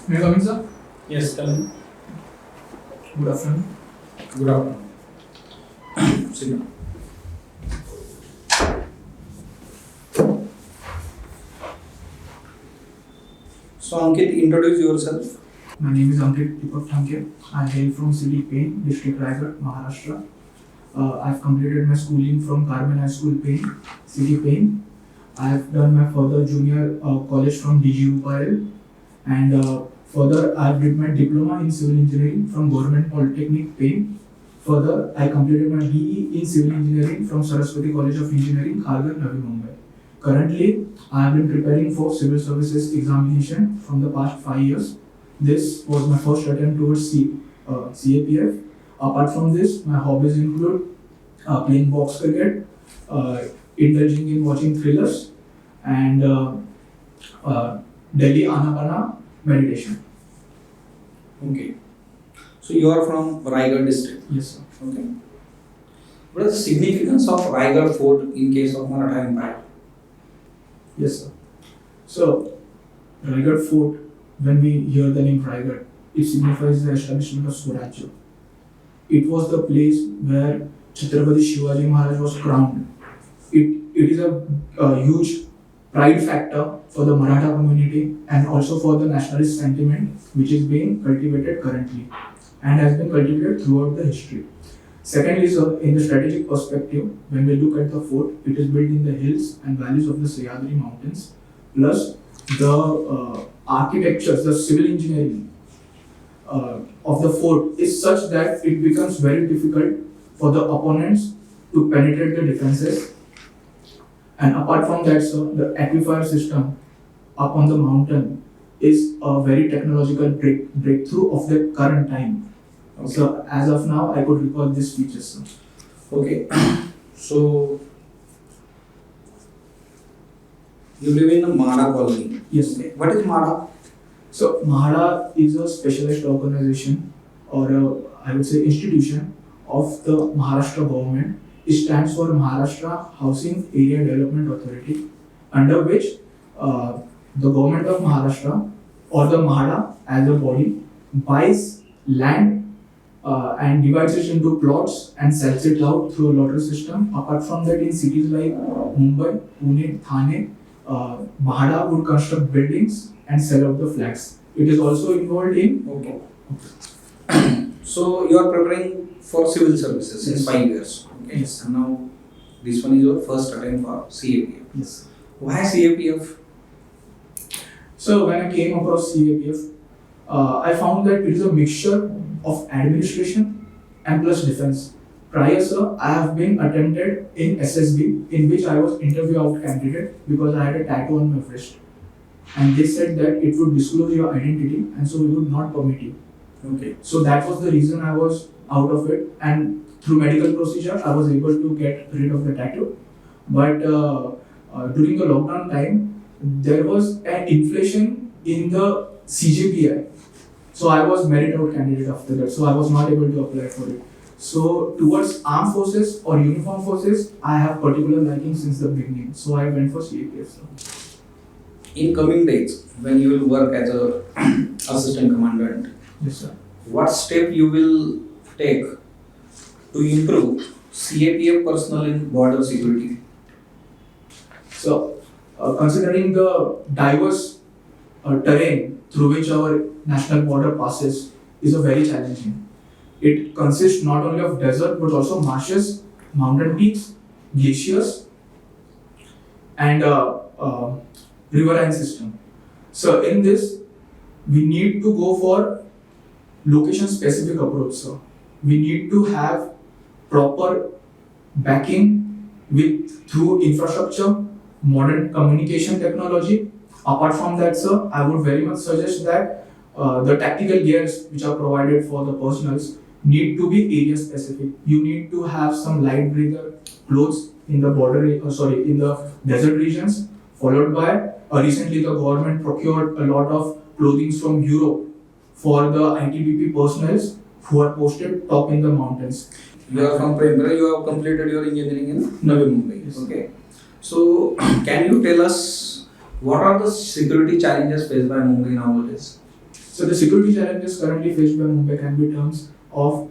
May I come in, sir? Yes, come in. Good afternoon. Good afternoon. Sit down. So Ankit, introduce yourself. My name is Ankit Thamke. I hail from city Peth, district Raigad, Maharashtra. I've completed my schooling from Carmel High School, Peth, city Peth. I have done my further junior college from DGUPL, and further I have did my diploma in civil engineering from Government Polytechnic, Peth. Further, I completed my BE in civil engineering from Saraswati College of Engineering, Kharghar, Navi Mumbai. Currently, I have been preparing for civil services examination from the past 5 years. This was my first attempt towards CAPF. Apart from this, my hobbies include playing box cricket, indulging in watching thrillers, and daily anapana meditation. Okay. So you are from Raigad district. Yes, sir. Okay. What is the significance of Raigad Fort in case of Maratha Empire? Yes, sir. So, Raigad Fort, when we hear the name Raigad, it signifies the establishment of Swarajya. It was the place where Chhatrapati Shivaji Maharaj was crowned. It is a huge pride factor for the Maratha community and also for the nationalist sentiment which is being cultivated currently and has been cultivated throughout the history. Secondly, sir, in the strategic perspective, when we look at the fort, it is built in the hills and valleys of the Sahyadri Mountains, plus the architectures, the civil engineering of the fort is such that it becomes very difficult for the opponents to penetrate the defenses. And apart from that, sir, the aquifer system up on the mountain is a very technological breakthrough of the current time. Okay. So as of now, I could recall these features, sir. Okay. So you live in a Mahara colony. Yes. Okay. What is Mahara? So Mahara is a specialized organization or I would say institution of the Maharashtra government. It stands for Maharashtra Housing Area Development Authority, under which the government of Maharashtra or the Mahara as a body buys land and divides it into plots and sells it out through a lottery system. Apart from that, in cities like Mumbai, Pune, Thane, Mahara would construct buildings and sell out the flats. It is also involved in. Okay. So you are preparing for civil services in Yes. 5 years. Okay. Yes. And now this one is your first attempt for CAPF. Yes. Why CAPF? So when I came across CAPF, I found that it is a mixture of administration and plus defense. Prior, sir, I have been attempted in SSB, in which I was interview out candidate because I had a tattoo on my wrist. And they said that it would disclose your identity and so we would not permit you. Okay. So that was the reason I was out of it, and through medical procedure I was able to get rid of the tattoo. But during the lockdown time, there was an inflation in the CGPI. So I was merit out candidate after that. So I was not able to apply for it. So towards armed forces or uniform forces, I have particular liking since the beginning. So I went for CAPF. So. In coming days, when you will work as a assistant commandant, Yes, sir. what step you will take to improve CAPF personnel in border security? So, considering the diverse terrain through which our national border passes is a very challenging. It consists not only of desert but also marshes, mountain peaks, glaciers, and riverine system. So, in this, we need to go for location-specific approach. So, we need to have proper backing with through infrastructure, modern communication technology. Apart from that, sir, I would very much suggest that the tactical gears which are provided for the personals need to be area specific. You need to have some light breather clothes in the in the desert regions, followed by recently the government procured a lot of clothing from Europe for the ITBP personnels who are posted top in the mountains. You are from Premra, you have completed your engineering in Navi Mumbai. Yes. Okay. So, can you tell us what are the security challenges faced by Mumbai nowadays? So the security challenges currently faced by Mumbai can be terms of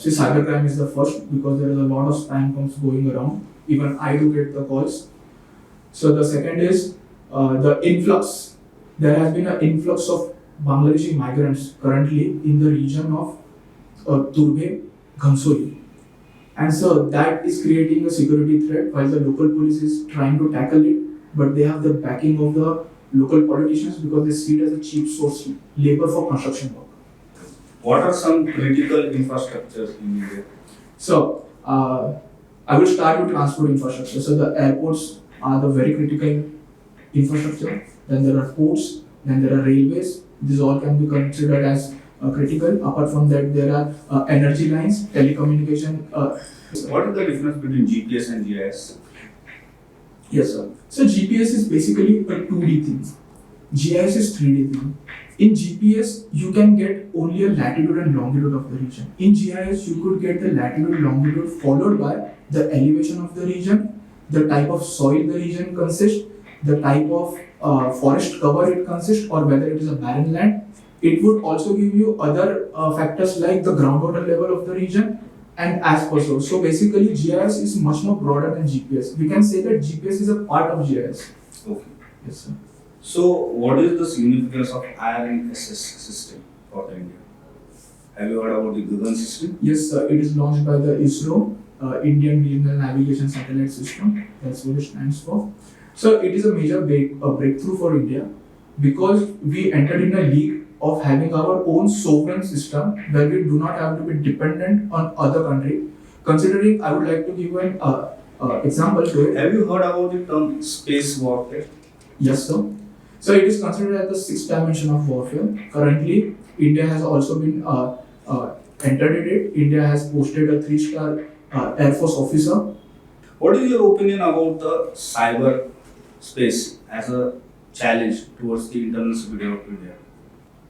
say cybercrime is the first because there is a lot of spam calls going around. Even I do get the calls. So the second is the influx. There has been an influx of Bangladeshi migrants currently in the region of Turbe, Ghansoli. And so that is creating a security threat while the local police is trying to tackle it, but they have the backing of the local politicians because they see it as a cheap source labor for construction work. What are some critical infrastructures in India? So I will start with transport infrastructure. So the airports are the very critical infrastructure. Then there are ports, then there are railways. These all can be considered as critical. Apart from that, there are energy lines, telecommunication. What is the difference between GPS and GIS? Yes, sir. So GPS is basically a 2D thing. GIS is 3D thing. In GPS, you can get only a latitude and longitude of the region. In GIS, you could get the latitude, longitude followed by the elevation of the region, the type of soil the region consists, the type of forest cover it consists, or whether it is a barren land. It would also give you other factors like the groundwater level of the region and as per so. So basically, GIS is much more broader than GPS. We can say that GPS is a part of GIS. Okay. Yes, sir. So, what is the significance of IRNSS system for India? Have you heard about the Guggan system? Yes, sir. It is launched by the ISRO, Indian Regional Navigation Satellite System. That's what it stands for. So, it is a major breakthrough for India because we entered in a league of having our own sovereign system where we do not have to be dependent on other country. Considering, I would like to give an example to it. Have you heard about the term space warfare? Yes, sir. So it is considered as the sixth dimension of warfare. Currently, India has also been entered in it. India has posted a 3-star Air Force officer. What is your opinion about the cyber space as a challenge towards the internal security of India?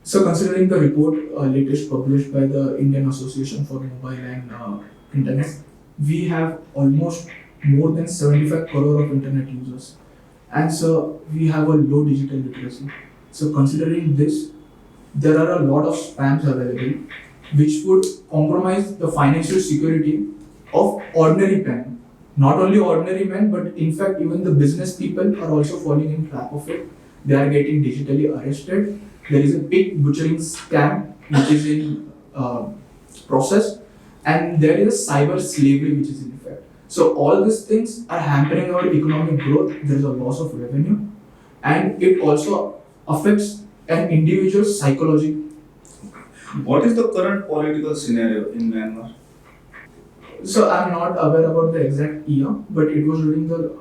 So considering the report latest published by the Indian Association for Mobile and Internet, we have almost more than 75 crore of internet users. And so we have a low digital literacy. So considering this, there are a lot of spams available which would compromise the financial security of ordinary men. Not only ordinary men, but in fact even the business people are also falling in trap of it. They are getting digitally arrested. There is a big butchering scam which is in process, and there is a cyber slavery which is in effect. So all these things are hampering our economic growth. There is a loss of revenue, and it also affects an individual's psychology. What is the current political scenario in Myanmar? So I'm not aware about the exact year, but it was during the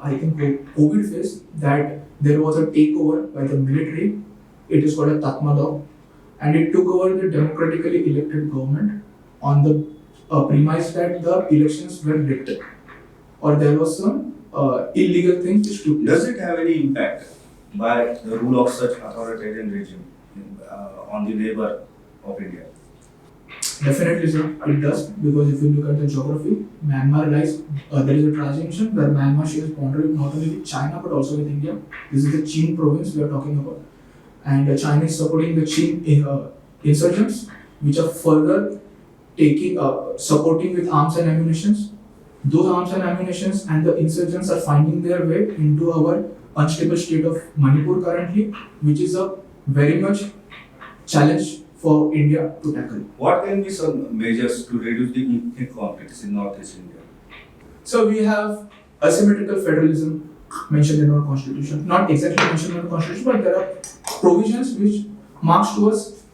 COVID phase that there was a takeover by the military. It is called a Tatma law, and it took over the democratically elected government on the premise that the elections were rigged, or there was some illegal things which took place. Does it have any impact by the rule of such authoritarian regime on the neighbor of India? Definitely, sir, it does, because if you look at the geography, Myanmar lies, there is a transition where Myanmar shares boundary not only with China but also with India. This is the Chin province we are talking about. And China is supporting the Chin insurgents, which are further supporting with arms and ammunitions. Those arms and ammunitions and the insurgents are finding their way into our unstable state of Manipur currently, which is a very much challenge for India to tackle. What can be some measures to reduce the ethnic conflicts in Northeast India? So we have asymmetrical federalism mentioned in our constitution. Not exactly mentioned in our constitution, but there are provisions which marks towards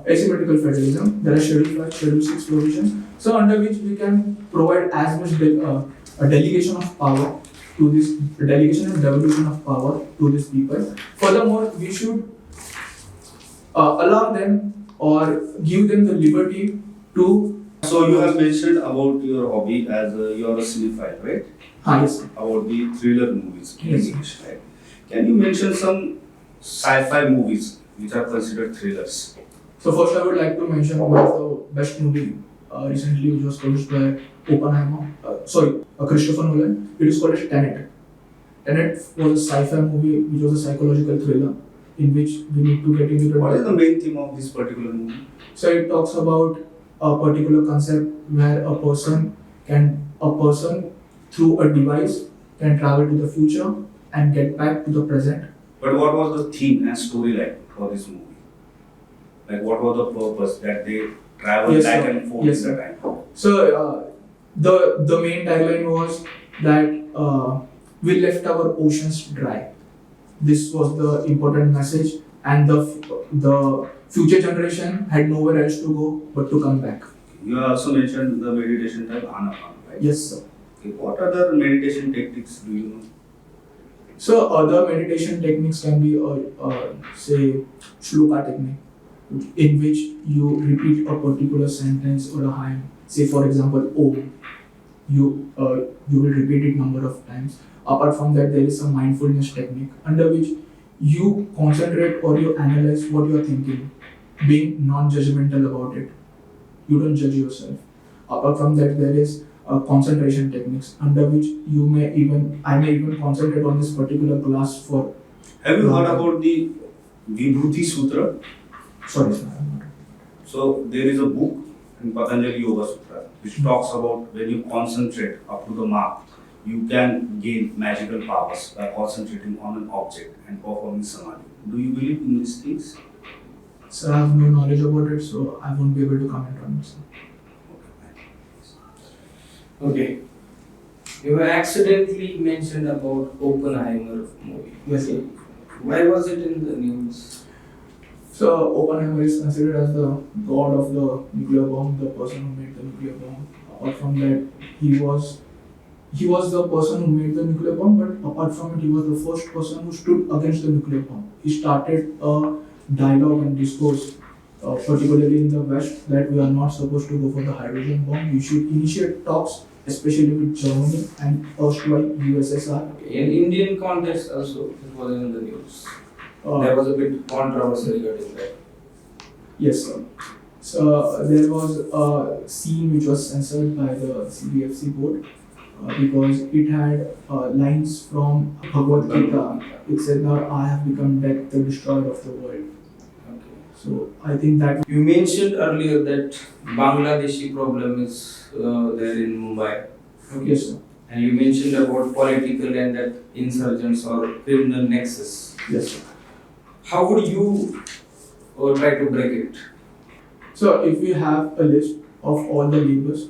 asymmetrical federalism. There are Schedule 5, Schedule 6 provisions. So under which we can provide as much a delegation of power to this, delegation and devolution of power to these people. Furthermore, we should allow them or give them the liberty to. So you have mentioned about your hobby as you are a cinephile, right? Yes. About the thriller movies. Yes. Right? Can you mention some sci-fi movies which are considered thrillers? So first I would like to mention one of the best movie recently which was produced by Christopher Nolan. It is called as Tenet. Tenet was a sci-fi movie which was a psychological thriller in which we need to get into the. What is the main theme of this particular movie? So it talks about a particular concept where a person through a device can travel to the future and get back to the present. But what was the theme and storyline for this movie? Like what was the purpose that they travel Yes, back sir. and forth Yes, in the sir. time? So the main tagline was that we left our oceans dry. This was the important message, and the future generation had nowhere else to go but to come back. You also mentioned the meditation type Anapana, right? Yes, sir. Okay, what other meditation techniques do you know? So other meditation techniques can be say shloka technique, in which you repeat a particular sentence or a hymn. Say for example, Om. You will repeat it number of times. Apart from that, there is a mindfulness technique under which you concentrate or you analyze what you are thinking, being non-judgmental about it. You don't judge yourself. Apart from that, there is concentration techniques under which I may even concentrate on this particular class for. Have you heard about the Vibhuti Sutra? Sorry, sir. I'm not. So there is a book in Patanjali Yoga Sutra which talks about when you concentrate up to the mark, you can gain magical powers by concentrating on an object and performing samadhi. Do you believe in these things? Sir, I have no knowledge about it, so I won't be able to comment on it, sir. Okay. You have accidentally mentioned about Oppenheimer movie. Yes, sir. Why was it in the news? So Oppenheimer is considered as the god of the nuclear bomb, the person who made the nuclear bomb. Apart from that, he was the person who made the nuclear bomb, but apart from it, he was the first person who stood against the nuclear bomb. He started a dialogue and discourse, particularly in the West, that we are not supposed to go for the hydrogen bomb. We should initiate talks, especially with Germany and erstwhile USSR. In Indian context also, it was in the news. There was a bit controversy regarding that. Yes, sir. So there was a scene which was censored by the CBFC board because it had lines from Bhagavad Gita. It said, "Now I have become death, the destroyer of the world." Okay. So I think that. You mentioned earlier that Bangladeshi problem is there in Mumbai. Yes, sir. And you mentioned about political and that insurgents or criminal nexus. Yes, sir. How would you try to break it? So if we have a list of all the laborers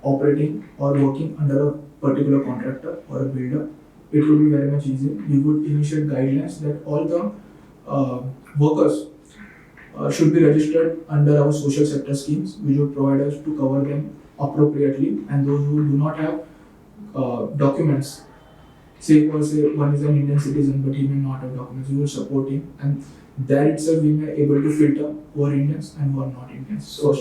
operating or working under a particular contractor or a builder, it would be very much easy. We would initiate guidelines that all the workers should be registered under our social sector schemes, which would provide us to cover them appropriately, and those who do not have documents, say one is an Indian citizen but he may not have documents, we will support him, and there itself we may able to filter who are Indians and who are not Indians. So,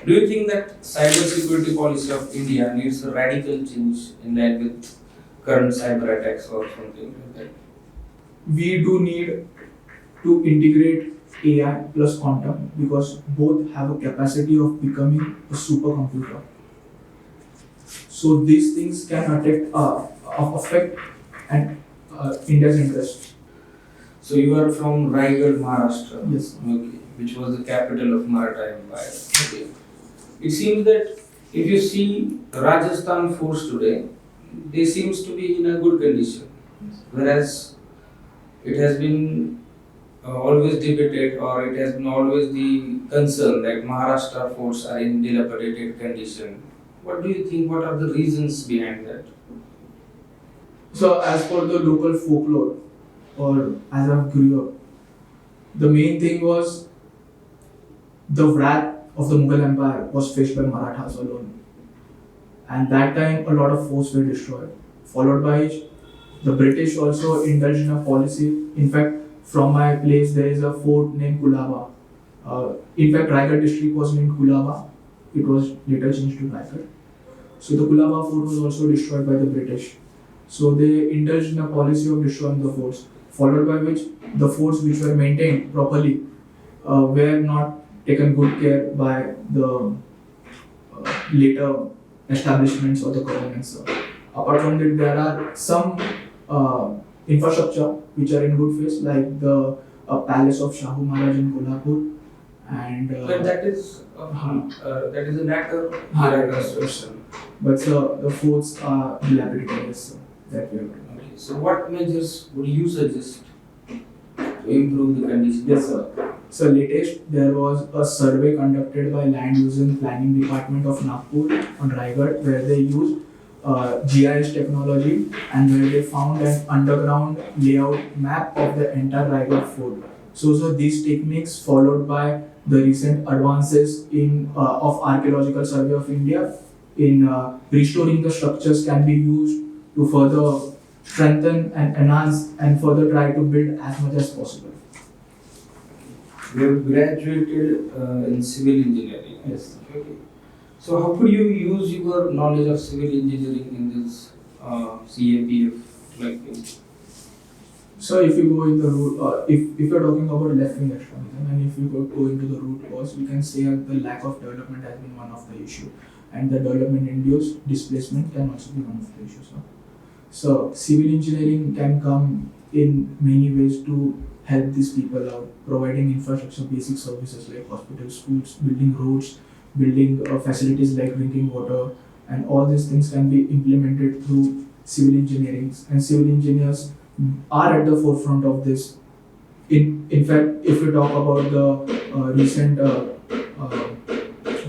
do you think that cyber security policy of India needs a radical change in line with current cyber attacks or something like that? We do need to integrate AI plus quantum because both have a capacity of becoming a supercomputer. So these things can affect and India's interest. So you are from Raigad, Maharashtra. Yes. Okay. Which was the capital of Maratha Empire. Okay. It seems that if you see Rajasthan force today, they seems to be in a good condition, whereas it has been always debated, or it has been always the concern that Maharashtra force are in dilapidated condition. What do you think? What are the reasons behind that? So as per the local folklore, or as I grew up, the main thing was the wrath of the Mughal Empire was faced by Marathas alone. And that time a lot of forts were destroyed. Followed by the British also indulged in a policy. In fact, from my place there is a fort named Kulaba. In fact, Raigad district was named Kulaba. It was later changed to Raigad. So the Kulaba fort was also destroyed by the British. So they indulged in a policy of destroying the forts. Followed by which the forts which were maintained properly were not taken good care by the later establishments or the governments. Apart from that, there are some infrastructure which are in good phase, like the palace of Shahu Maharaj in Kolhapur, and But that is a matter Huh. under construction. but the forts are dilapidated. Yes, sir. That we have to. Okay. So what measures would you suggest to improve the condition? Yes, sir. So latest there was a survey conducted by Land Use and Planning Department of Nagpur on Raigad, where they used GIS technology and where they found an underground layout map of the entire Raigad fort. So these techniques, followed by the recent advances in of Archaeological Survey of India in restoring the structures, can be used to further strengthen and enhance and further try to build as much as possible. You have graduated in civil engineering. Yes. Okay. So how could you use your knowledge of civil engineering in this CAPF? So if you go in the root, if you're talking about left-wing extremism, and if you go into the root cause, we can say that the lack of development has been one of the issue, and the development-induced displacement can also be one of the issues. So civil engineering can come in many ways to help these people out, providing infrastructure, basic services like hospitals, schools, building roads, building facilities like drinking water, and all these things can be implemented through civil engineering. And civil engineers are at the forefront of this. In fact, if we talk about the recent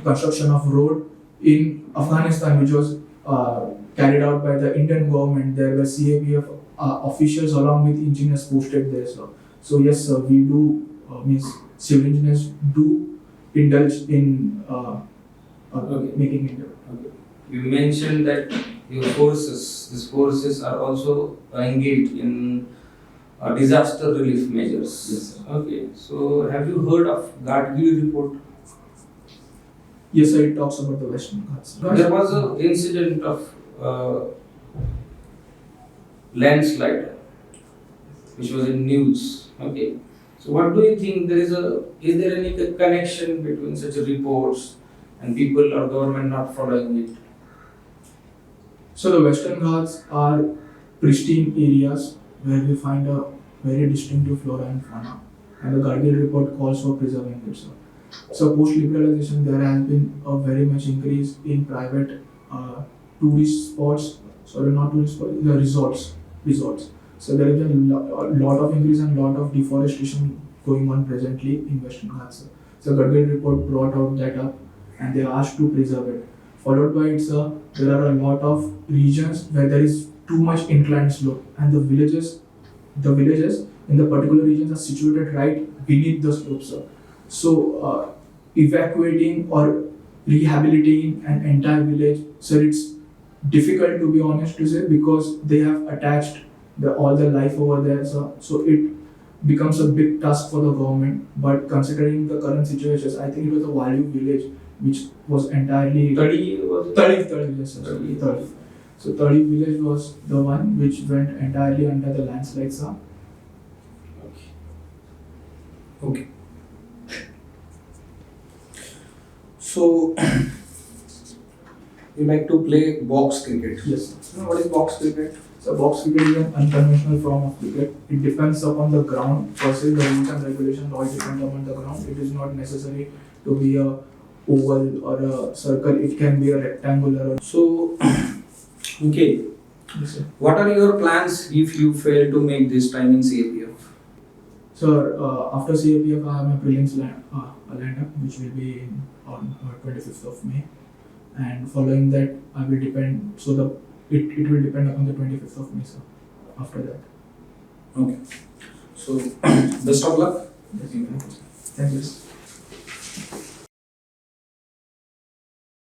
construction of road in Afghanistan, which was carried out by the Indian government, there were CAPF officials along with engineers posted there. So yes, sir, we do means civil engineers do indulge in making it. Okay. You mentioned that these forces are also engaged in disaster relief measures. Yes, sir. Okay. So have you heard of Gadgil report? Yes, sir, it talks about the Western Ghats. There was an incident of landslide, which was in news. Okay. So what do you think is there any connection between such reports and people or government not following it? So the Western Ghats are pristine areas where we find a very distinctive flora and fauna, and the Gadgil report calls for preserving it. So post-liberalization, there has been a very much increase in private tourist spots. Sorry, not tourist spots, the resorts. So there is a lot of increase and lot of deforestation going on presently in Western Ghats. So Gadgil report brought out that up, and they asked to preserve it. Followed by it, there are a lot of regions where there is too much inclined slope, and the villages in the particular regions are situated right beneath the slope, sir. So evacuating or rehabilitating an entire village, sir, it's difficult to be honest to say, because they have attached all their life over there, sir. So it becomes a big task for the government. But considering the current situations, I think it was a Value village which was entirely 30 was it? 30 yes, sir. 30. So 30 village was the one which went entirely under the landslide, sir. Okay. So, you like to play box cricket. Yes, sir. You know what is box cricket? So box cricket is an unconventional form of cricket. It depends upon the ground. Firstly, the rules and regulations all depend upon the ground. It is not necessary to be a oval or a circle. It can be a rectangular. So, okay. Yes, sir. What are your plans if you fail to make this time in CAPF? Sir, after CAPF, I have my prelims lined up, which will be on 25th of May. And following that, I will depend. So it will depend upon the 25th of May, sir. After that. Okay. So, best of luck. Yes, thank you. Thank you.